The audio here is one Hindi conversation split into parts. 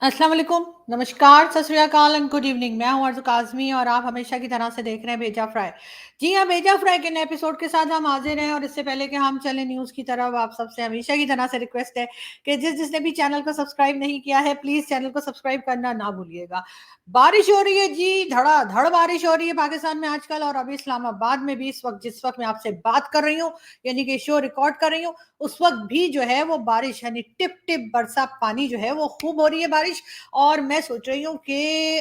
अस्सलाम वालेकुम, नमस्कार, सत श्री अकाल एंड गुड इवनिंग। मैं हूं अर्ज़ू काज़मी और आप हमेशा की तरह से देख रहे हैं भेजा फ्राई। जी हाँ, भेजा फ्राई के नए एपिसोड के साथ हम हाज़िर हैं और इससे पहले कि हम चलें न्यूज़ की तरफ, आप सबसे हमेशा की तरह से रिक्वेस्ट है कि जिसने भी चैनल को सब्सक्राइब नहीं किया है, प्लीज़ चैनल को सब्सक्राइब करना ना भूलिएगा। बारिश हो रही है जी, धड़ाधड़ बारिश हो रही है पाकिस्तान में आजकल और अभी इस्लामाबाद में भी जिस वक़्त मैं आपसे बात कर रही हूँ, यानी कि शो रिकॉर्ड कर रही हूँ, उस वक़्त भी जो है वो बारिश यानी टिप-टिप बरसा पानी जो है वो खूब हो रही है बारिश। और मैं सोच रही हूँ कि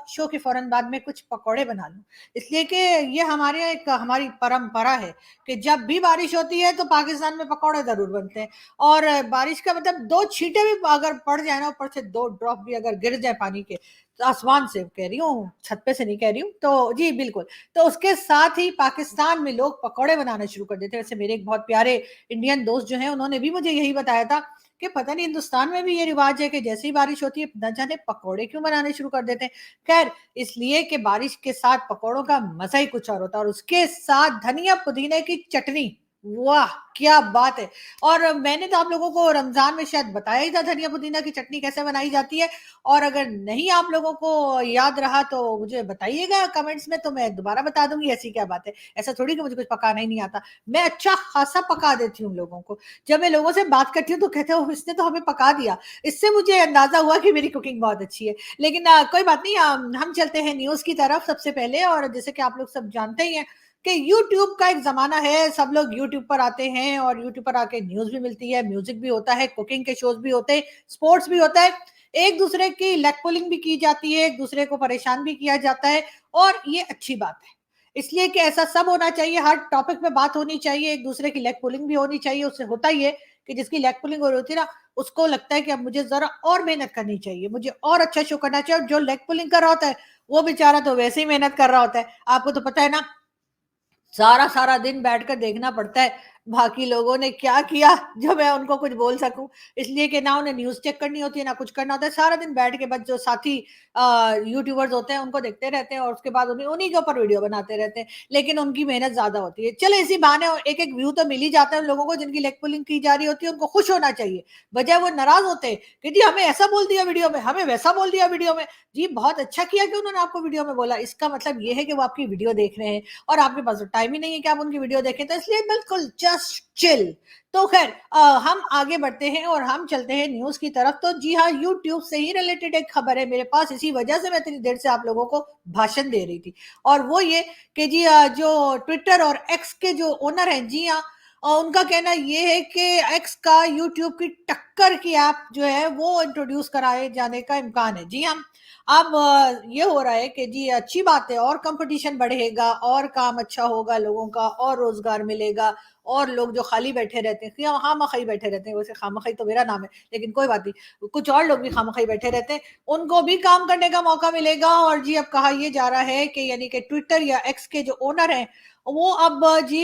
शो के फ़ौरन बाद में कुछ पकौड़े बना लूँ। इसलिए कि ये हमारे यहाँ एक हमारी परंपरा है कि जब भी बारिश होती है तो पाकिस्तान में पकौड़े ज़रूर बनते हैं। और बारिश का मतलब 2 छींटे भी अगर पड़ जाए ना, ऊपर से 2 ड्रॉप भी अगर गिर जाए पानी के, तो आसमान से कह रही हूँ, छत पे से नहीं कह रही हूँ। तो जी, बिल्कुल। तो उसके साथ ही पाकिस्तान में लोग पकौड़े बनाना शुरू कर देते हैं। वैसे मेरे एक बहुत प्यारे इंडियन दोस्त जो हैं, उन्होंने भी मुझे यही बताया था कि पता नहीं हिंदुस्तान में भी ये रिवाज है कि जैसे ही बारिश होती है न जाने पकौड़े क्यों बनाने शुरू कर देते हैं। खैर, इसलिए कि बारिश के साथ पकौड़ों का मजा ही कुछ और होता है और उसके साथ धनिया पुदीने की चटनी, वाह क्या बात है। और मैंने तो आप लोगों को रमजान में शायद बताया ही था धनिया पुदीना की चटनी कैसे बनाई जाती है। और अगर नहीं आप लोगों को याद रहा तो मुझे बताइएगा कमेंट्स में, तो मैं दोबारा बता दूंगी। ऐसी क्या बात है, ऐसा थोड़ी कि मुझे कुछ पकाना ही नहीं आता। मैं अच्छा खासा पका देती हूँ लोगों को। जब मैं लोगों से बात करती हूँ तो कहते हो इसने तो हमें पका दिया। इससे मुझे अंदाजा हुआ कि मेरी कुकिंग बहुत अच्छी है। लेकिन कोई बात नहीं, हम चलते हैं न्यूज की तरफ सबसे पहले। और जैसे कि आप लोग सब जानते ही हैं कि यूट्यूब का एक जमाना है, सब लोग यूट्यूब पर आते हैं और यूट्यूब पर आके न्यूज भी मिलती है, म्यूजिक भी होता है, कुकिंग के शोज भी होते हैं, स्पोर्ट्स भी होता है, एक दूसरे की लेग पुलिंग भी की जाती है, एक दूसरे को परेशान भी किया जाता है। और ये अच्छी बात है, इसलिए कि ऐसा सब होना चाहिए, हर टॉपिक पे बात होनी चाहिए, एक दूसरे की लेग पुलिंग भी होनी चाहिए। उससे होता ही है कि जिसकी लेग पुलिंग हो रही होती है ना, उसको लगता है कि अब मुझे जरा और मेहनत करनी चाहिए, मुझे और अच्छा शो करना चाहिए। और जो लेग पुलिंग कर रहा होता है वो बेचारा तो वैसे ही मेहनत कर रहा होता है। आपको तो पता है ना, सारा सारा दिन बैठकर देखना पड़ता है बाकी लोगों ने क्या किया, जो मैं उनको कुछ बोल सकूं। इसलिए कि ना उन्हें न्यूज चेक करनी होती है ना कुछ करना होता है, सारा दिन बैठ के बस जो साथी यूट्यूबर्स होते हैं उनको देखते रहते हैं और उसके बाद उन्हीं उन्हीं के ऊपर वीडियो बनाते रहते हैं। लेकिन उनकी मेहनत ज्यादा होती है। चलो इसी बहाने एक एक व्यू तो मिल ही जाता है उन लोगों को जिनकी लेग पुलिंग की जा रही होती है, उनको खुश होना चाहिए। बजाय वो नाराज होते हैं कि जी हमें ऐसा बोल दिया वीडियो में, हमें वैसा बोल दिया वीडियो में। जी बहुत अच्छा किया कि उन्होंने आपको वीडियो में बोला, इसका मतलब ये है कि वो आपकी वीडियो देख रहे हैं और आपके पास तो टाइम ही नहीं है कि आप उनकी वीडियो देखें। तो इसलिए बिल्कुल जस्ट चिल। तो खैर, हम आगे बढ़ते हैं और हम चलते हैं न्यूज की तरफ। तो जी हाँ, यूट्यूब से ही रिलेटेड एक खबर है मेरे पास, इसी वजह से मैं इतनी देर से आप लोगों को भाषण दे रही थी। और वो ये कि जी जो ट्विटर और एक्स के जो ओनर हैं, जी हाँ, उनका कहना ये है कि एक्स का यूट्यूब की टक्कर की ऐप जो है वो इंट्रोड्यूस कराए जाने का इम्कान है। जी हाँ, अब ये हो रहा है कि जी अच्छी बात है, और कंपटीशन बढ़ेगा और काम अच्छा होगा लोगों का और रोजगार मिलेगा। और लोग जो खाली बैठे रहते हैं, हाँ मखाई बैठे रहते हैं, वैसे खामखाई तो मेरा नाम है, लेकिन कोई बात नहीं, कुछ और लोग भी खामखाई बैठे रहते हैं, उनको भी काम करने का मौका मिलेगा। और जी अब कहा यह जा रहा है कि यानी कि ट्विटर या एक्स के जो ओनर हैं वो अब जी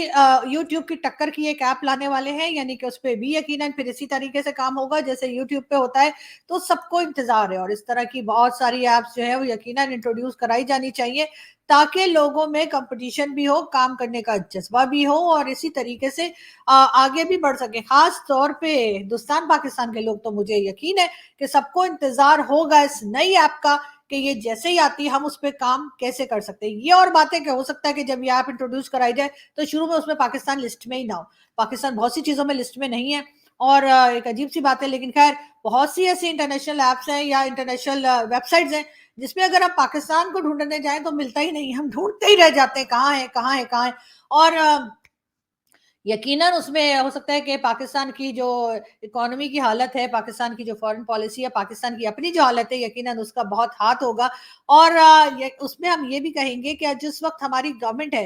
यूट्यूब की टक्कर की एक ऐप लाने वाले हैं, यानी कि उस पर भी यकीनन फिर इसी तरीके से काम होगा जैसे यूट्यूब पे होता है। तो सबको इंतजार है और इस तरह की बहुत सारी ऐप्स जो है वो यकीनन इंट्रोड्यूस कराई जानी चाहिए, ताकि लोगों में कंपटीशन भी हो, काम करने का जज्बा भी हो और इसी तरीके से आगे भी बढ़ सके। खास तौर पे हिंदुस्तान पाकिस्तान के लोग, तो मुझे यकीन है कि सबको इंतजार होगा इस नई ऐप का कि ये जैसे ही आती है हम उस पर काम कैसे कर सकते हैं। ये और बातें कि हो सकता है कि जब ये ऐप इंट्रोड्यूस कराई जाए तो शुरू में उसमें पाकिस्तान लिस्ट में ही ना हो। पाकिस्तान बहुत सी चीजों में लिस्ट में नहीं है और एक अजीब सी बात है, लेकिन खैर बहुत सी ऐसी इंटरनेशनल ऐप्स हैं या इंटरनेशनल वेबसाइट्स हैं जिसमें अगर आप पाकिस्तान को ढूंढने जाएं तो मिलता ही नहीं है, हम ढूंढते ही रह जाते हैं कहाँ है कहाँ है कहाँ है। और यकीनन उसमें हो सकता है कि पाकिस्तान की जो इकोनॉमी की हालत है, पाकिस्तान की जो फॉरेन पॉलिसी है, पाकिस्तान की अपनी जो हालत है, यकीनन उसका बहुत हाथ होगा। और उसमें हम ये भी कहेंगे कि जिस वक्त हमारी गवर्नमेंट है,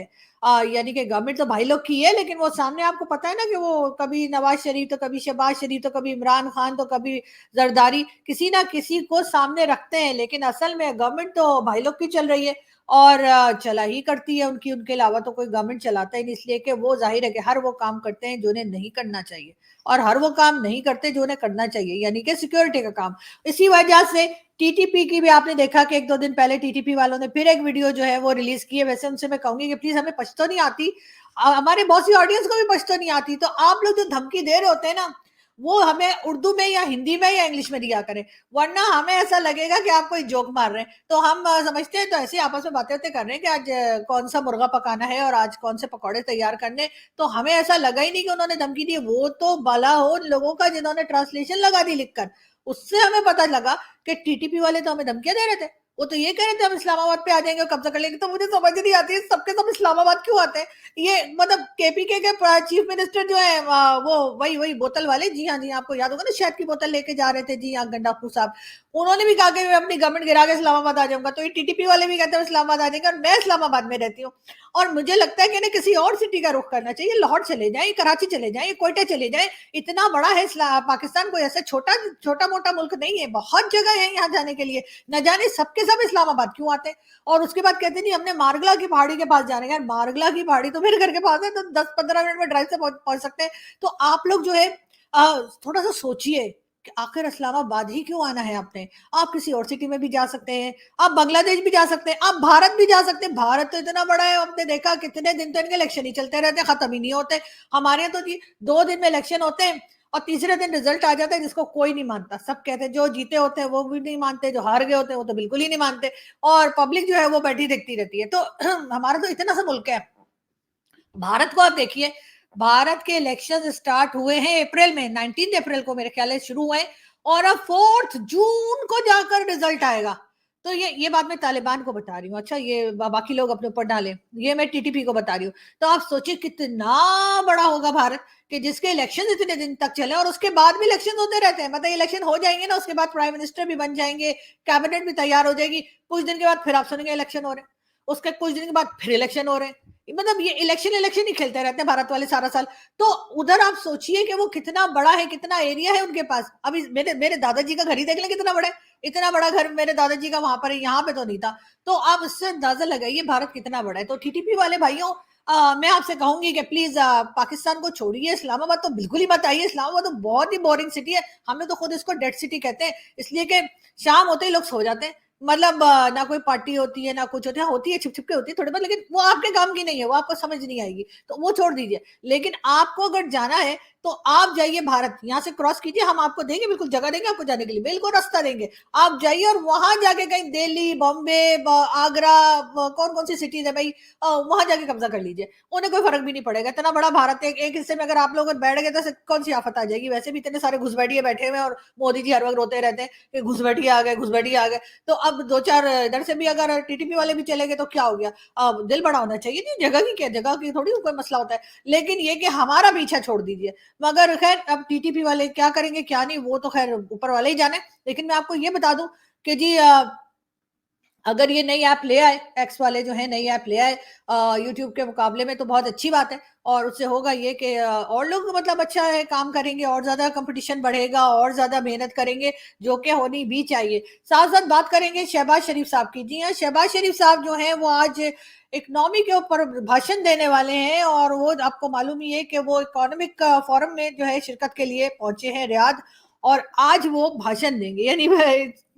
यानी कि गवर्नमेंट तो भाई लोग की है, लेकिन वो सामने आपको पता है ना कि वो कभी नवाज शरीफ तो कभी शहबाज शरीफ तो कभी इमरान खान तो कभी जरदारी, किसी ना किसी को सामने रखते हैं, लेकिन असल में गवर्नमेंट तो भाई लोग की चल रही है और चला ही करती है उनकी, उनके अलावा तो कोई गवर्नमेंट चलाता ही नहीं। इसलिए कि वो जाहिर है कि हर वो काम करते हैं जो उन्हें नहीं करना चाहिए और हर वो काम नहीं करते जो उन्हें करना चाहिए, यानी कि सिक्योरिटी का काम। इसी वजह से टीटीपी की भी आपने देखा कि एक दो दिन पहले टीटीपी वालों ने फिर एक वीडियो जो है वो रिलीज की है। वैसे उनसे मैं कहूंगी कि प्लीज, हमें पछतो नहीं आती, हमारे बहुत सी ऑडियंस को भी पछतो नहीं आती, तो आप लोग जो धमकी दे रहे होते हैं ना, वो हमें उर्दू में या हिंदी में या इंग्लिश में दिया करें, वरना हमें ऐसा लगेगा कि आप कोई जोक मार रहे हैं। तो हम समझते हैं, तो ऐसे आपस में बातें कर रहे हैं कि आज कौन सा मुर्गा पकाना है और आज कौन से पकौड़े तैयार करने। तो हमें ऐसा लगा ही नहीं कि उन्होंने धमकी दी। वो तो भला हो उन लोगों का जिन्होंने ट्रांसलेशन लगा दी लिखकर, उससे हमें पता लगा कि टीटीपी वाले तो हमें धमकियां दे रहे थे। वो तो ये कह रहे थे हम इस्लामाबाद पे आ जाएंगे और कब्जा कर लेंगे। तो मुझे समझ नहीं आती है सबके सब इस्लामाबाद क्यों आते हैं। ये मतलब केपीके के चीफ मिनिस्टर जो है वो वही वही बोतल वाले, जी हाँ जी हाँ, आपको याद होगा ना, शहद की बोतल लेके जा रहे थे, जी हाँ, गंडापुर साहब। उन्होंने भी कहा कि मैं अपनी गवर्नमेंट गिरा के इस्लामाबाद आ जाऊंगा। तो ये टीटीपी वाले भी कहते हैं इस्लामाबाद आ जाएंगे, और मैं इस्लामाबाद में रहती हूँ। और मुझे लगता है कि इन्हें किसी और सिटी का रुख करना चाहिए। लाहौर चले जाए, कराची चले जाए, कोयटा चले जाए। इतना बड़ा है पाकिस्तान, कोई ऐसा छोटा छोटा मोटा मुल्क नहीं है, बहुत जगह है यहाँ जाने के लिए। न जाने सबके सब इस्लामाबाद क्यों आते हैं। और उसके बाद कहते नहीं हमने मारगला की पहाड़ी के पास जाना है। यार मारगला की पहाड़ी तो मेरे घर के पास है, तो 10-15 मिनट में ड्राइव से पहुंच सकते हैं। तो आप लोग जो है थोड़ा सा सोचिए कि आखिर इस्लामाबाद ही क्यों आना है आपने। आप किसी और सिटी में भी जा सकते हैं, आप बांग्लादेश भी जा सकते हैं, आप भारत भी जा सकते हैं। भारत तो इतना बड़ा है, आपने देखा कितने दिन तो इनके इलेक्शन ही चलते रहते हैं, खत्म ही नहीं होते। हमारे यहाँ तो जी 2 दिन में इलेक्शन होते हैं और तीसरे दिन रिजल्ट आ जाता है, जिसको कोई नहीं मानता। सब कहते हैं, जो जीते होते हैं वो भी नहीं मानते, जो हार गए होते हैं वो तो बिल्कुल ही नहीं मानते, और पब्लिक जो है वो बैठी देखती रहती है। तो हमारा तो इतना सा मुल्क है। भारत को आप देखिए, भारत के इलेक्शन स्टार्ट हुए हैं अप्रैल में, 19 अप्रैल को मेरे ख्याल से शुरू हुए, और अब 4 जून को जाकर रिजल्ट आएगा। तो ये बात मैं तालिबान को बता रही हूँ। अच्छा, ये बाकी लोग अपने ऊपर डालें, ये मैं टीटीपी को बता रही हूँ। तो आप सोचिए कितना बड़ा होगा भारत, कि जिसके इलेक्शन इतने दिन तक चले और उसके बाद भी इलेक्शन होते रहते हैं। मतलब इलेक्शन हो जाएंगे ना, उसके बाद प्राइम मिनिस्टर भी बन जाएंगे, कैबिनेट भी तैयार हो जाएगी, कुछ दिन के बाद फिर आप सुनेंगे इलेक्शन हो रहे हैं, उसके कुछ दिन के बाद फिर इलेक्शन हो रहे हैं। मतलब ये इलेक्शन ही खेलते रहते हैं भारत वाले सारा साल। तो उधर आप सोचिए कि वो कितना बड़ा है, कितना एरिया है उनके पास। अभी मेरे मेरे दादाजी का घर ही देख लें कितना बड़ा है। इतना बड़ा घर मेरे दादाजी का वहां पर है, यहाँ पे तो नहीं था। तो आप इससे अंदाजा लगाइए भारत कितना बड़ा है। तो टीटीपी वाले भाइयों, मैं आपसे कहूंगी कि प्लीज पाकिस्तान को छोड़िए, इस्लामाबाद तो बिल्कुल ही मत आइए। इस्लामाबाद तो बहुत ही बोरिंग सिटी है। हम लोग तो खुद इसको डेड सिटी कहते हैं, इसलिए कि शाम होते ही लोग सो जाते हैं। मतलब ना कोई पार्टी होती है ना कुछ होता है, होती है छिप छिप के होती है थोड़ी बहुत, लेकिन वो आपके काम की नहीं है, वो आपको समझ नहीं आएगी, तो वो छोड़ दीजिए। लेकिन आपको अगर जाना है तो आप जाइए भारत, यहाँ से क्रॉस कीजिए, हम आपको देंगे, बिल्कुल जगह देंगे आपको जाने के लिए, बिल्कुल रास्ता देंगे। आप जाइए और वहां जाके कहीं दिल्ली, बॉम्बे, आगरा, कौन कौन सी सिटीज है भाई, वहां जाके कब्जा कर लीजिए। उन्हें कोई फर्क भी नहीं पड़ेगा। इतना बड़ा भारत है, एक हिस्से में अगर आप लोग बैठ गए तो कौन सी आफत आ जाएगी। वैसे भी इतने सारे घुसपैठिए बैठे हुए हैं, और मोदी जी हर वक्त रोते रहते हैं कि घुसपैठिए आ गए, घुसपैठिए आ गए। तो अब 2-4 इधर से भी अगर टीटीपी वाले भी चले गए तो क्या हो गया। अब दिल बड़ा होना चाहिए, नहीं जगह की क्या, जगह की थोड़ी कोई मसला होता है, लेकिन ये कि हमारा पीछा छोड़ दीजिए। मगर खैर अब टीटीपी वाले क्या करेंगे क्या नहीं, वो तो खैर ऊपर वाले ही जाने। लेकिन मैं आपको ये बता दूं कि जी अगर ये नई ऐप ले आए, एक्स वाले जो है नई ऐप ले आए यूट्यूब के मुकाबले में, तो बहुत अच्छी बात है। और उससे होगा ये कि और लोग मतलब अच्छा है काम करेंगे, और ज्यादा कंपटीशन बढ़ेगा, और ज्यादा मेहनत करेंगे, जो कि होनी भी चाहिए। साथ साथ बात करेंगे शहबाज शरीफ साहब की। जी हाँ, शहबाज शरीफ साहब जो है वो आज इकोनॉमी के ऊपर भाषण देने वाले हैं, और वो आपको मालूम ही है कि वो इकोनॉमिक फोरम में जो है शिरकत के लिए पहुंचे हैं रियाद, और आज वो भाषण देंगे। यानी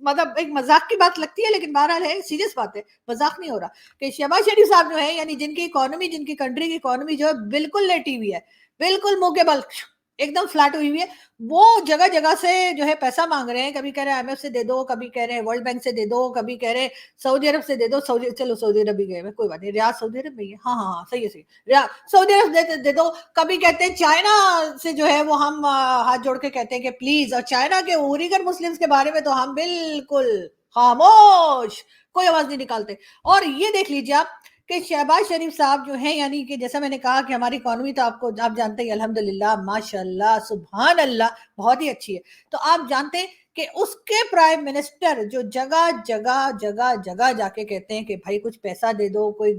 मतलब एक मजाक की बात लगती है, लेकिन बहरहाल है, सीरियस बात है, मजाक नहीं हो रहा। कि शहबाज शरीफ साहब जो है, यानी जिनकी इकोनॉमी, जिनकी कंट्री की इकोनॉमी जो है बिल्कुल लेटी हुई है, बिल्कुल मुंह के बल एकदम फ्लैट हुई हुई है, वो जगह जगह से जो है पैसा मांग रहे हैं। कभी कह रहे हैं IMF से दे दो, कभी कह रहे हैं वर्ल्ड बैंक से दे दो, कभी कह रहे हैं सऊदी अरब से दे दो। सऊदी, चलो सऊदी अरब भी गए, कोई बात नहीं, रियाद सऊदी अरब में ही है, हाँ हाँ हाँ, सही है सही है, रियाद सऊदी अरब दे दो। कभी कहते हैं चाइना से जो है वो हम हाथ जोड़ के कहते हैं कि प्लीज, और चाइना के उइगर मुस्लिम्स के बारे में तो हम बिल्कुल खामोश, कोई आवाज नहीं निकालते। और ये देख लीजिए आप कि शहबाज शरीफ साहब जो हैं, यानी कि जैसा मैंने कहा कि हमारी इकोनॉमी तो आपको आप जानते हैं अल्हम्दुलिल्लाह माशाल्लाह सुभान अल्लाह बहुत ही अच्छी है। तो आप जानते हैं कि उसके प्राइम मिनिस्टर जो जगह जगह जगह जगह जाके कहते हैं कि भाई कुछ पैसा दे दो, कोई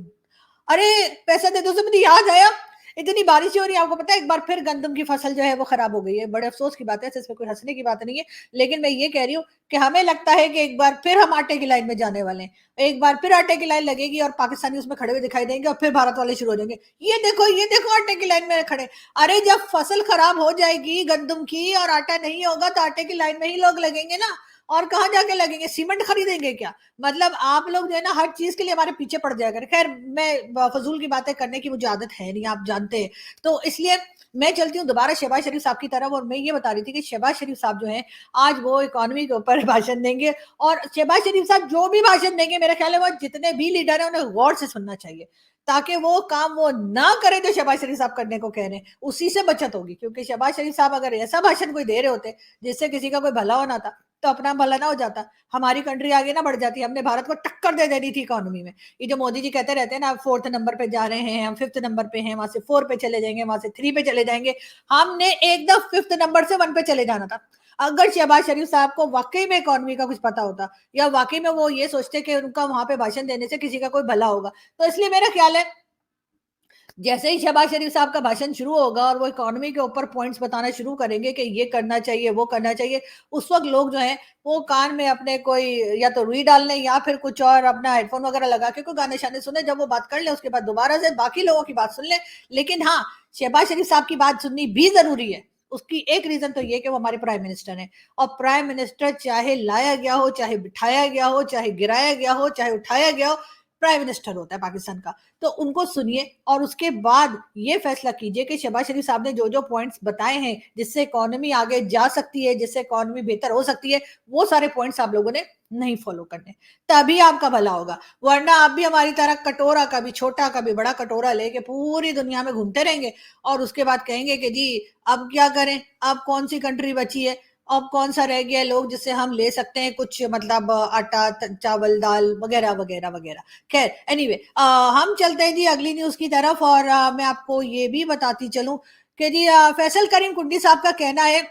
अरे पैसा दे दो से मुझे याद आया, इतनी बारिश हो रही है, आपको पता है एक बार फिर गंदम की फसल जो है वो खराब हो गई है। बड़े अफसोस की बात है, इसमें कोई हंसने की बात नहीं है, लेकिन मैं ये कह रही हूँ कि हमें लगता है कि एक बार फिर हम आटे की लाइन में जाने वाले हैं। एक बार फिर आटे की लाइन लगेगी और पाकिस्तानी उसमें खड़े हुए दिखाई देंगे, और फिर भारत वाले शुरू हो जाएंगे, ये देखो आटे की लाइन में खड़े। अरे जब फसल खराब हो जाएगी गंदम की और आटा नहीं होगा, तो आटे की लाइन में ही लोग लगेंगे ना। और कहाँ जाके लगेंगे, सीमेंट खरीदेंगे क्या। मतलब आप लोग जो है ना हर चीज के लिए हमारे पीछे पड़ जाएगा। खैर मैं फजूल की बातें करने की मुझे आदत है नहीं, आप जानते हैं, तो इसलिए मैं चलती हूँ दोबारा शहबाज शरीफ साहब की तरफ, और मैं ये बता रही थी कि शहबाज शरीफ साहब जो हैं आज वो इकोनॉमी के ऊपर भाषण देंगे, और शहबाज शरीफ साहब जो भी भाषण देंगे मेरा ख्याल है वो जितने भी लीडर हैं उन्हें गौर से सुनना चाहिए, ताकि वो काम वो ना करें जो शहबाज शरीफ साहब करने को कह रहे हैं, उसी से बचत होगी। क्योंकि शहबाज शरीफ साहब अगर ऐसा भाषण कोई दे रहे होते जिससे किसी का कोई भला होना था, तो अपना भला ना हो जाता, हमारी कंट्री आगे ना बढ़ जाती, हमने भारत को टक्कर दे देनी थी इकोनॉमी में। ये जो मोदी जी कहते रहते हैं ना, 4th नंबर पे जा रहे हैं हम, 5th नंबर पे हैं, वहां से 4 पे चले जाएंगे, वहां से 3 पे चले जाएंगे, हमने एकदम 5th नंबर से 1 पे चले जाना था। अगर शहबाज शरीफ साहब को वाकई में इकोनॉमी का कुछ पता होता, या वाकई में वो ये सोचते कि उनका वहां पे भाषण देने से किसी का कोई भला होगा, तो इसलिए मेरा ख्याल है जैसे ही शहबाज शरीफ साहब का भाषण शुरू होगा और वो इकोनॉमी के ऊपर पॉइंट्स बताना शुरू करेंगे कि ये करना चाहिए, वो करना चाहिए, उस वक्त लोग जो है वो कान में अपने कोई या तो रुई डाल लें या फिर कुछ और अपना हेडफोन वगैरह लगा के कोई गाने शाने सुने, जब वो बात कर ले उसके बाद दोबारा से बाकी लोगों की बात सुन ले। लेकिन हाँ, शहबाज शरीफ साहब की बात सुननी भी जरूरी है। उसकी एक रीजन तो ये कि वो हमारे प्राइम मिनिस्टर हैं, और प्राइम मिनिस्टर चाहे लाया गया हो, चाहे बिठाया गया हो, चाहे गिराया गया हो, चाहे उठाया गया हो, प्राइम मिनिस्टर होता है पाकिस्तान का। तो उनको सुनिए और उसके बाद ये फैसला कीजिए कि शहबाज शरीफ साहब ने जो जो पॉइंट्स बताए हैं जिससे इकोनॉमी आगे जा सकती है, जिससे इकोनॉमी बेहतर हो सकती है, वो सारे पॉइंट्स आप लोगों ने नहीं फॉलो करने, तभी आपका भला होगा। वरना आप भी हमारी तरह कटोरा, कभी छोटा कभी बड़ा कटोरा लेके पूरी दुनिया में घूमते रहेंगे और उसके बाद कहेंगे कि जी अब क्या करें, अब कौन सी कंट्री बची है, अब कौन सा रह गया लोग जिससे हम ले सकते हैं कुछ, मतलब आटा चावल दाल वगैरह वगैरह वगैरह। खैर एनीवे, हम चलते हैं जी अगली न्यूज की तरफ, और मैं आपको ये भी बताती चलूं कि जी फैसल करीम कुंडी साहब का कहना है,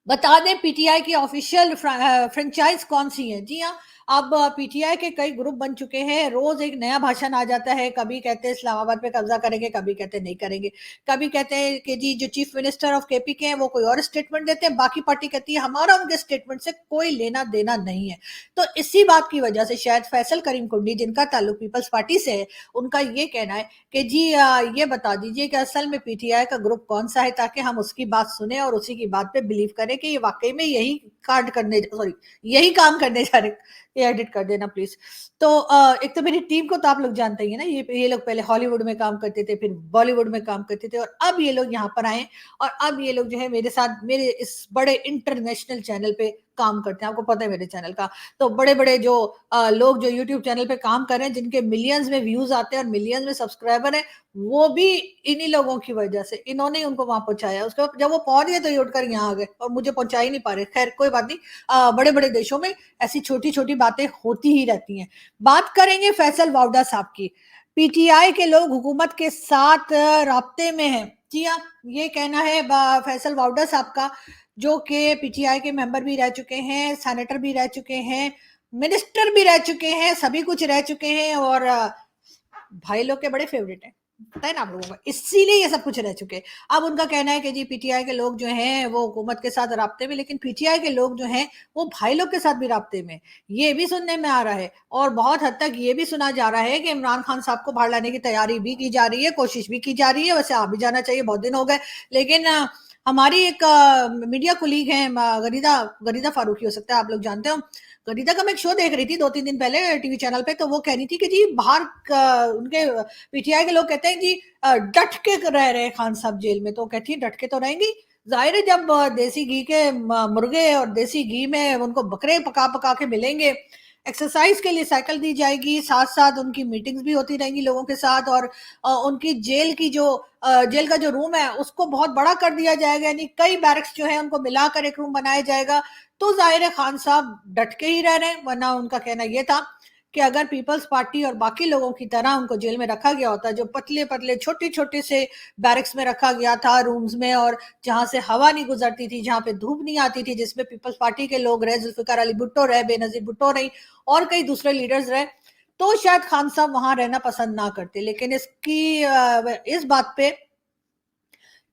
बता दें पीटीआई की ऑफिशियल फ्रेंचाइज कौन सी है। जी हाँ, अब पीटीआई के कई ग्रुप बन चुके हैं, रोज एक नया भाषण आ जाता है, कभी कहते हैं इस्लामाबाद पे कब्जा करेंगे, कभी कहते हैं नहीं करेंगे, कभी कहते हैं कि जी जो चीफ मिनिस्टर ऑफ केपी के हैं वो कोई और स्टेटमेंट देते हैं, बाकी पार्टी कहती है हमारा उनके स्टेटमेंट से कोई लेना देना नहीं है। तो इसी बात की वजह से शायद फैसल करीम कुंडी, जिनका ताल्लुक पीपल्स पार्टी से है, उनका ये कहना है कि जी ये बता दीजिए कि असल में पीटीआई का ग्रुप कौन सा है, ताकि हम उसकी बात सुने और उसी की बात पे बिलीव करें कि ये वाकई में यही कार्ड करने, सॉरी यही काम करने जा रहे। ये एडिट कर देना प्लीज। तो एक तो मेरी टीम को तो आप लोग जानते ही है ना, ये लोग पहले हॉलीवुड में काम करते थे, फिर बॉलीवुड में काम करते थे, और अब ये लोग यहाँ पर आए, और अब ये लोग जो है मेरे साथ मेरे इस बड़े इंटरनेशनल चैनल पे काम करते हैं। आपको पता है मेरे चैनल का, तो बड़े बड़े जो लोग जो यूट्यूब चैनल पे काम कर रहे हैं, जिनके मिलियंस में व्यूज आते हैं और मिलियंस में सब्सक्राइबर है, वो भी इन्हीं लोगों की वजह से, इन्होंने ही उनको वहां पहुंचाया। उसके बाद जब वो पहुंच गए तो ये उठकर यहाँ आ गए और मुझे पहुंचा ही नहीं पा रहे। खैर कोई बात नहीं, बड़े बड़े देशों में ऐसी छोटी छोटी बातें होती ही रहती हैं। बात करेंगे फैसल वावड़ा साहब की। पीटीआई के लोग हुकूमत के साथ राब्ते में हैं। जी हाँ, ये कहना है फैसल वावड़ा साहब का, जो कि पीटीआई के मेंबर भी रह चुके हैं, सेनेटर भी रह चुके हैं, मिनिस्टर भी रह चुके हैं, सभी कुछ रह चुके हैं, और भाई लोग के बड़े फेवरेट हैं, पता है ना आप लोगों को, इसीलिए ये सब कुछ रह चुके हैं। अब उनका कहना है कि जी पीटीआई के लोग जो हैं वो हुकूमत के साथ राब्ते में, लेकिन पीटीआई के लोग जो हैं वो भाई लोग के साथ भी राब्ते में, ये भी सुनने में आ रहा है। और बहुत हद तक ये भी सुना जा रहा है कि इमरान खान साहब को बाहर लाने की तैयारी भी की जा रही है, कोशिश भी की जा रही है। वैसे आ भी जाना चाहिए, बहुत दिन हो गए। लेकिन हमारी एक मीडिया कुलीग है, गरीदा गरीदा फारूकी, हो सकता है आप लोग जानते हो। गरीदा का मैं एक शो देख रही थी 2-3 दिन पहले टीवी चैनल पे, तो वो कह रही थी कि जी बाहर उनके पीटीआई के लोग कहते हैं जी डट के रह रहे खान साहब जेल में। तो कहती है डट के तो रहेंगी, जाहिर है जब देसी घी के मुर्गे और देसी घी में उनको बकरे पका पका के मिलेंगे, एक्सरसाइज के लिए साइकिल दी जाएगी, साथ साथ उनकी मीटिंग्स भी होती रहेंगी लोगों के साथ, और उनकी जेल की जो जेल का जो रूम है उसको बहुत बड़ा कर दिया जाएगा, यानी कई बैरक्स जो है उनको मिलाकर एक रूम बनाया जाएगा। तो जाहिर है खान साहब डट के ही रह रहे हैं। वरना उनका कहना यह था कि अगर पीपल्स पार्टी और बाकी लोगों की तरह उनको जेल में रखा गया होता, जो पतले पतले छोटे छोटे से बैरक्स में रखा गया था रूम्स में, और जहां से हवा नहीं गुजरती थी, जहां पे धूप नहीं आती थी, जिसमें पीपल्स पार्टी के लोग रहे, जुल्फिकार अली भुट्टो रहे, बेनजीर भुट्टो रही, और कई दूसरे लीडर्स रहे, तो शायद खान साहब वहां रहना पसंद ना करते। लेकिन इस बात पे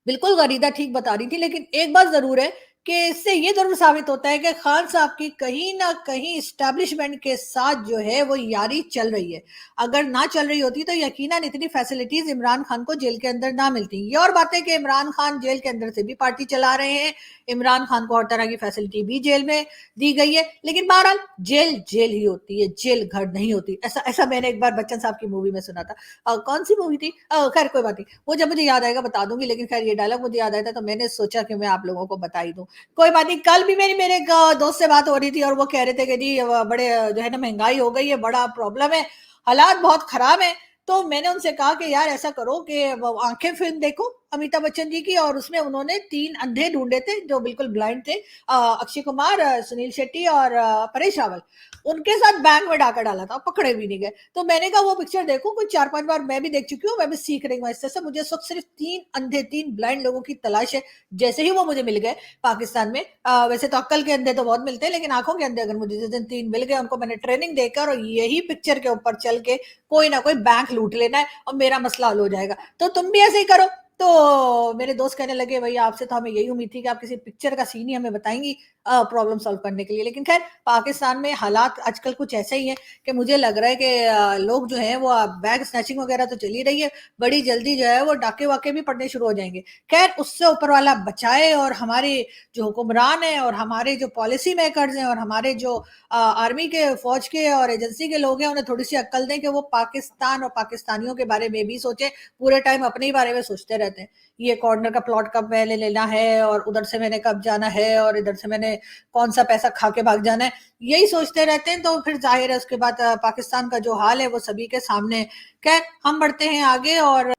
बिल्कुल गरीदा ठीक बता रही थी। लेकिन एक बात जरूर है कि इससे ये ज़रूर साबित होता है कि खान साहब की कहीं न कहीं एस्टेब्लिशमेंट के साथ जो है वो यारी चल रही है। अगर ना चल रही होती तो यकीनन इतनी फैसिलिटीज़ इमरान खान को जेल के अंदर ना मिलती। ये और बात है कि इमरान खान जेल के अंदर से भी पार्टी चला रहे हैं, इमरान खान को हर तरह की फैसिलिटी भी जेल में दी गई है, लेकिन बहरहाल जेल, जेल ही होती है, जेल घर नहीं होती। ऐसा ऐसा मैंने एक बार बच्चन साहब की मूवी में सुना था। कौन सी मूवी थी? खैर कोई बात नहीं, वो जब मुझे याद आएगा बता दूँगी, लेकिन खैर ये डायलॉग मुझे याद आया था तो मैंने सोचा कि मैं आप लोगों को बता ही दूँ। कोई बात नहीं, कल भी मेरे एक दोस्त से बात हो रही थी और वो कह रहे थे कि जी बड़े जो है ना महँगाई हो गई है, बड़ा प्रॉब्लम है, हालात बहुत खराब हैं। तो मैंने उनसे कहा कि यार ऐसा करो कि आंखें फिल्म देखो अमिताभ बच्चन जी की, और उसमें उन्होंने 3 अंधे ढूँढे थे जो बिल्कुल ब्लाइंड थे। अक्षय कुमार, सुनील शेट्टी और परेश रावल। उनके साथ बैंक में डाका डाला था, पकड़े भी नहीं गए। तो मैंने कहा वो पिक्चर देखो, कुछ 4-5 बार मैं भी देख चुकी हूँ, मैं भी सीख रही हूँ इससे। से मुझे इस वक़्त सिर्फ़ 3 अंधे, 3 ब्लाइंड लोगों की तलाश है। जैसे ही वो मुझे मिल गए पाकिस्तान में, वैसे तो अक्ल के अंधे तो बहुत मिलते हैं, लेकिन आँखों के अंधे अगर मुझे जिस दिन 3 मिल गए, उनको मैंने ट्रेनिंग देकर और यही पिक्चर के ऊपर चल के कोई ना कोई बैंक लूट लेना है और मेरा मसला हल हो जाएगा। तो तुम भी ऐसे ही करो। तो मेरे दोस्त कहने लगे भैया आपसे तो हमें यही उम्मीद थी कि आप किसी पिक्चर का सीन ही हमें बताएँगी प्रॉब्लम सॉल्व करने के लिए। लेकिन ख़ैर पाकिस्तान में हालात आजकल कुछ ऐसे ही हैं कि मुझे लग रहा है कि लोग जो हैं वो बैग स्नैचिंग वग़ैरह तो चल ही रही है, बड़ी जल्दी जो है वो डाके-वाके भी पड़ने शुरू हो जाएँगे। ख़ैर उससे ऊपर वाला बचाए, और हमारे जो हुक्मरान हैं और हमारे जो पॉलिसी मेकर्स हैं और हमारे जो आर्मी के, फ़ौज के और एजेंसी के लोग हैं, उन्हें थोड़ी-सी अक्ल दें कि वो पाकिस्तान और पाकिस्तानियों के बारे में भी सोचें, पूरे टाइम अपने ही बारे में सोचते रहते हैं। ये कॉर्नर का प्लॉट कब मैंने लेना है और उधर से मैंने कब जाना है और इधर से मैंने कौन-सा पैसा खा के भाग जाना है, यही सोचते रहते हैं, तो फिर ज़ाहिर है उसके बाद पाकिस्तान का जो हाल है वो सभी के सामने है। खैर हम बढ़ते हैं आगे, और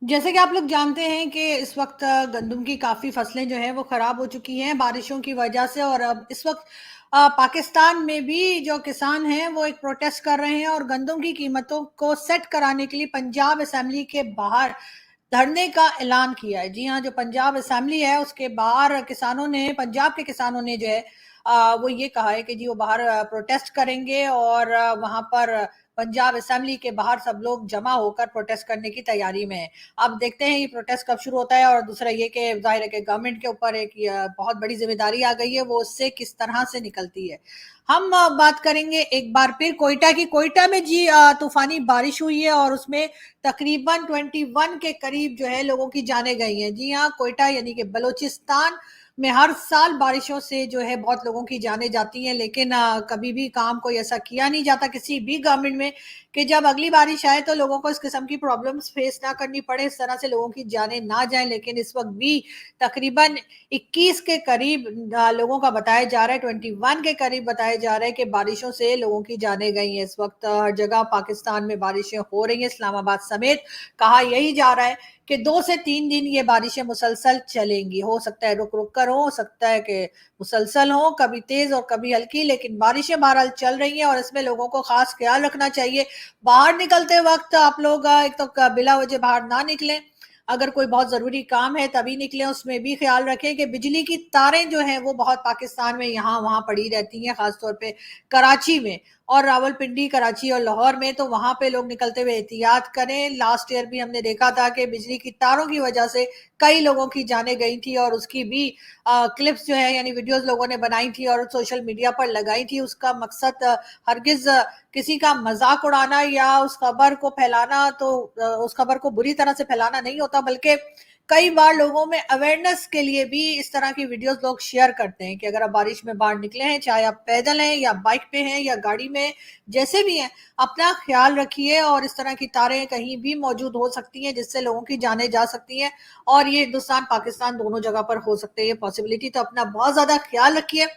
जैसे कि आप लोग जानते हैं कि इस वक़्त गंदम की काफ़ी फसलें जो हैं वो ख़राब हो चुकी हैं बारिशों की वजह से, और अब इस वक़्त पाकिस्तान में भी जो किसान हैं वो एक प्रोटेस्ट कर रहे हैं और गंदम की कीमतों को सेट कराने के लिए पंजाब असेंबली के बाहर धरने का ऐलान किया है। जी हाँ, जो पंजाब असेंबली है उसके बाहर किसानों ने, पंजाब के किसानों ने जो है वो ये कहा है कि जी वो बाहर प्रोटेस्ट करेंगे, और वहाँ पर पंजाब असेंबली के बाहर सब लोग जमा होकर प्रोटेस्ट करने की तैयारी में हैं। अब देखते हैं ये प्रोटेस्ट कब शुरू होता है, और दूसरा ये कि ज़ाहिर है कि गवर्नमेंट के ऊपर एक बहुत बड़ी ज़िम्मेदारी आ गई है, वो उससे किस तरह से निकलती है। हम बात करेंगे एक बार फिर कोयटा की। कोयटा में जी तूफ़ानी बारिश हुई है और उसमें तकरीबन 21 के करीब जो है लोगों की जानें गई हैं। जी हाँ, कोयटा यानी कि बलूचिस्तान में हर साल बारिशों से जो है बहुत लोगों की जानें जाती हैं, लेकिन कभी भी काम कोई ऐसा किया नहीं जाता किसी भी गवर्नमेंट में कि जब अगली बारिश आए तो लोगों को इस किस्म की प्रॉब्लम्स फेस ना करनी पड़े, इस तरह से लोगों की जानें ना जाएँ। लेकिन इस वक़्त भी तकरीबन 21 के करीब लोगों का बताया जा रहा है, 21 के करीब बताया जा रहा है कि बारिशों से लोगों की जानें गई हैं। इस वक़्त हर जगह पाकिस्तान में बारिशें हो रही हैं, इस्लामाबाद समेत। कहा यही जा रहा है कि 2 से 3 दिन ये बारिशें मुसलसल चलेंगी। हो सकता है रुक-रुक कर हो सकता है कि मुसलसल हो, कभी तेज़ और कभी हल्की, लेकिन बारिशें बहरहाल चल रही हैं और इसमें लोगों को ख़ास ख़्याल रखना चाहिए। बाहर निकलते वक़्त आप लोग एक तो बिला वजह बाहर ना निकलें। अगर कोई बहुत ज़रूरी काम है तभी निकलें, उसमें भी ख़्याल रखें कि बिजली की तारें जो हैं वो बहुत पाकिस्तान में यहाँ-वहाँ पड़ी रहती हैं, ख़ास तौर पे कराची में और रावलपिंडी, कराची और लाहौर में, तो वहाँ पे लोग निकलते हुए एहतियात करें। लास्ट ईयर भी हमने देखा था कि बिजली की तारों की वजह से कई लोगों की जानें गई थी, और उसकी भी क्लिप्स जो है यानी वीडियोज़ लोगों ने बनाई थी और सोशल मीडिया पर लगाई थी। उसका मकसद हरगिज़ किसी का मज़ाक उड़ाना या उस खबर को फैलाना, तो उस खबर को बुरी तरह से फैलाना नहीं होता, बल्कि कई बार लोगों में अवेयरनेस के लिए भी इस तरह की वीडियोस लोग शेयर करते हैं कि अगर आप बारिश में बाहर निकले हैं, चाहे आप पैदल हैं या बाइक पे हैं या गाड़ी में, जैसे भी हैं, अपना ख्याल रखिए। और इस तरह की तारें कहीं भी मौजूद हो सकती हैं जिससे लोगों की जानें जा सकती हैं, और ये हिंदुस्तान पाकिस्तान दोनों जगह पर हो सकते हैं ये पॉसिबिलिटी। तो अपना बहुत ज्यादा ख्याल रखिए,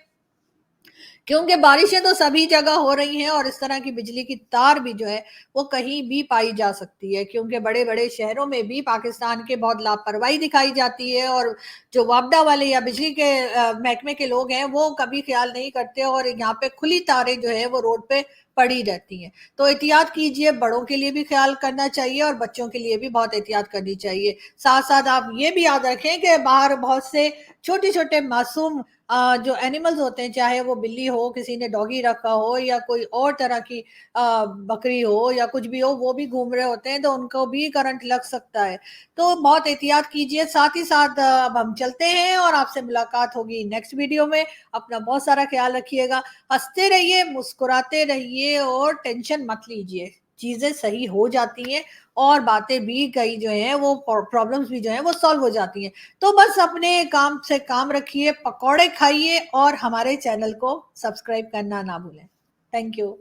क्योंकि बारिशें तो सभी जगह हो रही हैं और इस तरह की बिजली की तार भी जो है वो कहीं भी पाई जा सकती है, क्योंकि बड़े-बड़े शहरों में भी पाकिस्तान के बहुत लापरवाही दिखाई जाती है, और जो वापडा वाले या बिजली के महकमे के लोग हैं वो कभी ख्याल नहीं करते, और यहाँ पे खुली तारें जो है वो रोड पे पड़ी रहती हैं। तो एहतियात कीजिए, बड़ों के लिए भी ख्याल करना चाहिए और बच्चों के लिए भी बहुत एहतियात करनी चाहिए। साथ-साथ आप ये भी याद रखें कि बाहर बहुत से छोटे-छोटे मासूम जो एनिमल्स होते हैं, चाहे वो बिल्ली हो, किसी ने डॉगी रखा हो या कोई और तरह की बकरी हो या कुछ भी हो, वो भी घूम रहे होते हैं तो उनको भी करंट लग सकता है। तो बहुत एहतियात कीजिए। साथ ही साथ अब हम चलते हैं और आपसे मुलाकात होगी नेक्स्ट वीडियो में। अपना बहुत सारा ख्याल रखिएगा, हंसते रहिए, मुस्कुराते रहिए और टेंशन मत लीजिए, चीजें सही हो जाती हैं और बातें भी कई जो हैं वो प्रॉब्लम्स भी जो हैं वो सॉल्व हो जाती हैं। तो बस अपने काम से काम रखिए, पकौड़े खाइए और हमारे चैनल को सब्सक्राइब करना ना भूलें। Thank you.